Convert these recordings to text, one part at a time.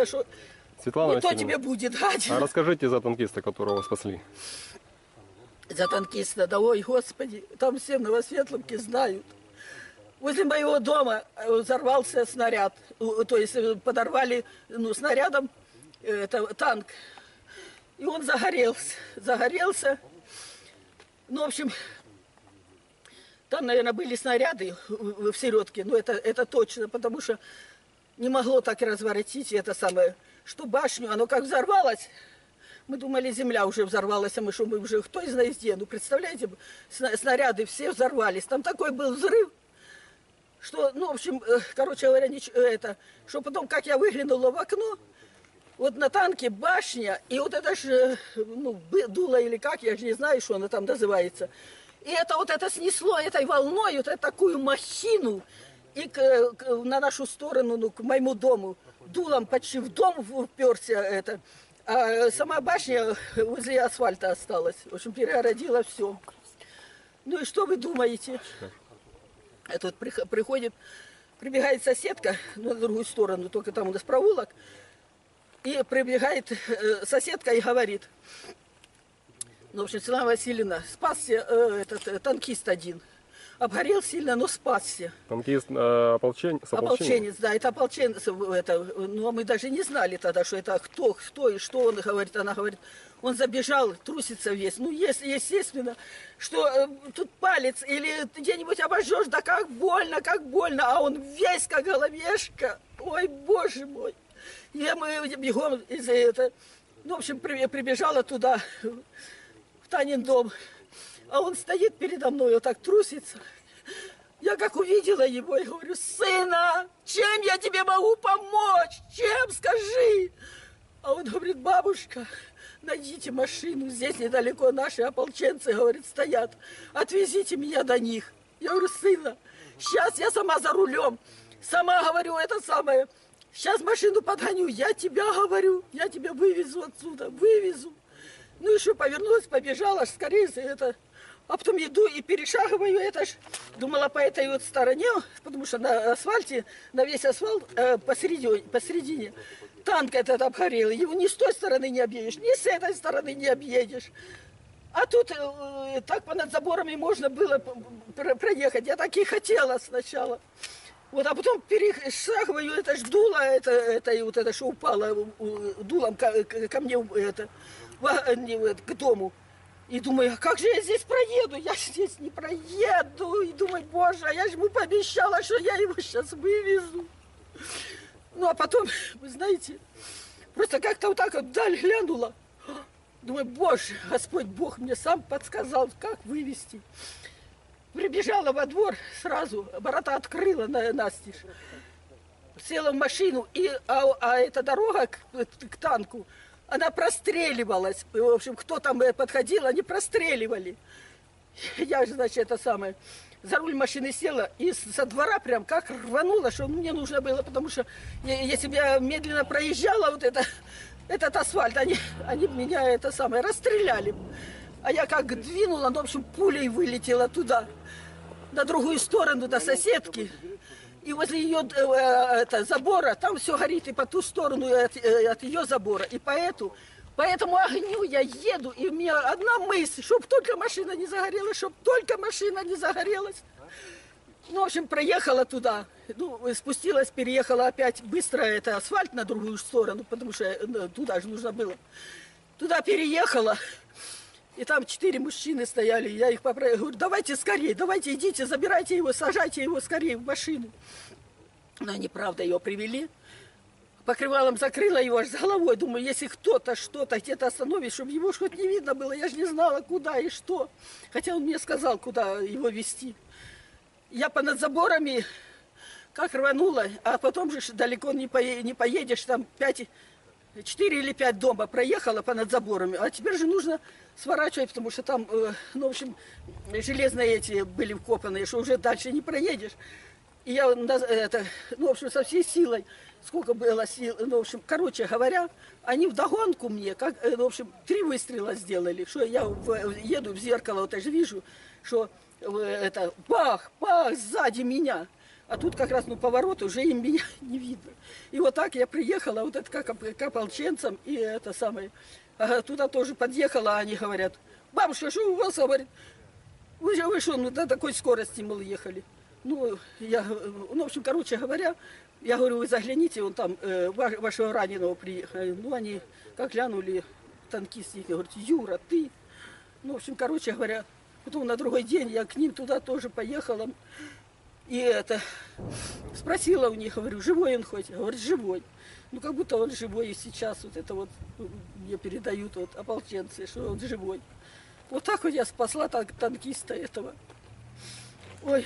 что Светлана не то Васильевна, тебе будет, гадина. а расскажите за танкиста, которого спасли. За танкиста, да ой, господи, там все в Новосветловке знают. Возле моего дома взорвался снаряд, то есть подорвали снарядом танк. И он загорелся. Ну, в общем, там, наверное, были снаряды в середке, но это точно, потому что не могло так и разворотить это самое, что башню, оно как взорвалось. Мы думали, земля уже взорвалась, а мы уже кто знает где. Ну, представляете, снаряды все взорвались. Там такой был взрыв, что, ну, в общем, короче говоря, что потом, как я выглянула в окно, вот на танке башня, и вот это же, ну, дуло или как, я же не знаю, что оно там называется. И это вот это снесло этой волной, вот эту такую махину, и на нашу сторону, ну, к моему дому, дулом почти в дом вперся это. А сама башня возле асфальта осталась. В общем, перегородила все. Ну и что вы думаете? Это вот прибегает соседка на другую сторону, только там у нас проулок. И прибегает соседка и говорит: ну, в общем, Светлана Васильевна, спасся этот танкист один. Обгорел сильно, но спасся. Танкист ополченец, да, это ополченец. Но мы даже не знали тогда, что это кто и что он говорит. Она говорит, он забежал, трусится весь. Ну, если, естественно, что тут палец или где-нибудь обожжешь, да как больно, а он весь как головешка. Ой, боже мой. И мы бегом из-за этого. Ну, в общем, прибежала туда, в Танин дом. А он стоит передо мной, вот так трусится. Я как увидела его, я говорю: сына, чем я тебе могу помочь? Чем, скажи? А он говорит: бабушка, найдите машину, здесь недалеко наши ополченцы, говорит, стоят. Отвезите меня до них. Я говорю: сына, сейчас я сама за рулем. Сама говорю это самое. Сейчас машину подгоню, я тебя вывезу отсюда, вывезу. Ну еще повернулась, побежала, скорее это. А потом иду и перешагиваю, это ж, думала по этой вот стороне, потому что на асфальте, на весь асфальт посередине танк этот обгорел. Его ни с той стороны не объедешь, ни с этой стороны не объедешь. А тут так понад заборами можно было проехать. Я так и хотела сначала. Вот, а потом перешагиваю, это ж дуло, это что упало дулом ко мне к дому. И думаю, а как же я здесь проеду? Я здесь не проеду. И думаю, боже, а я же ему пообещала, что я его сейчас вывезу. Ну, а потом, вы знаете, просто как-то вот так вот вдаль глянула. Думаю, боже, Господь Бог мне сам подсказал, как вывезти. Прибежала во двор сразу, ворота открыла настежь. Села в машину, а эта дорога к танку, она простреливалась. В общем, кто там подходил, они простреливали. Я же, значит, за руль машины села и со двора прям как рванула, что мне нужно было, потому что если бы я медленно проезжала вот этот асфальт, они меня расстреляли. А я как двинула, ну, в общем, пулей вылетела туда, на другую сторону, до соседки. И возле ее забора там все горит, и по ту сторону от ее забора. И по этому огню я еду, и у меня одна мысль, чтобы только машина не загорелась, Ну, в общем, проехала туда, ну, спустилась, переехала опять быстро, асфальт на другую сторону, потому что туда же нужно было. Туда переехала, и там 4 мужчины стояли, я их попросила, говорю, давайте скорее, давайте идите, забирайте его, сажайте его скорее в машину. Но они, правда, ее привели, покрывалом закрыла его аж за головой, думаю, если кто-то что-то где-то остановит, чтобы его хоть не видно было, я же не знала, куда и что. Хотя он мне сказал, куда его везти. Я понад заборами как рванула, а потом же далеко не поедешь, там 4 или 5 дома проехала понад заборами, а теперь же нужно сворачивать, потому что там, ну, в общем, железные эти были вкопанные, что уже дальше не проедешь. И я, ну, в общем, со всей силой, сколько было сил, ну, в общем, короче говоря, они вдогонку мне, как, ну, в общем, 3 выстрела сделали, что я еду в зеркало, вот я же вижу, что бах, бах, сзади меня. А тут как раз, поворот, уже им меня не видно. И вот так я приехала, вот это как к ополченцам, и это самое. Туда тоже подъехала, они говорят, бабушка, что у вас, говорит, вы что, до такой скорости, мол, ехали. В общем, короче говоря, я говорю, вы загляните, он там, вашего раненого приехали. Они как глянули, танкисты, говорят, Юра, ты? В общем, короче говоря, потом на другой день я к ним туда тоже поехала. И спросила у них, говорю, живой он хоть? Говорит, живой. Как будто он живой и сейчас вот это вот мне передают ополченцы, что он живой. Вот так вот я спасла танкиста этого. Ой.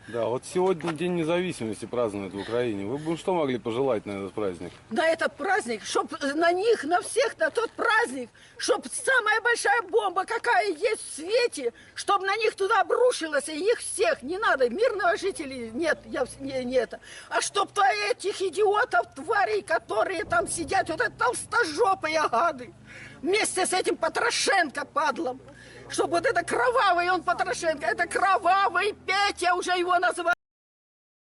Да, вот сегодня День независимости празднуют в Украине. Вы бы что могли пожелать на этот праздник? На этот праздник, чтоб на них, на всех, на тот праздник, чтоб самая большая бомба, какая есть в свете, чтоб на них туда обрушилась, и их всех, не надо, мирного жителей, нет, не это. А чтоб то этих идиотов, тварей, которые там сидят, вот это толстожопые гады, вместе с этим Потрошенко, падлом, чтобы вот это кровавый он Потрошенко, это кровавый Петя, уже его называют.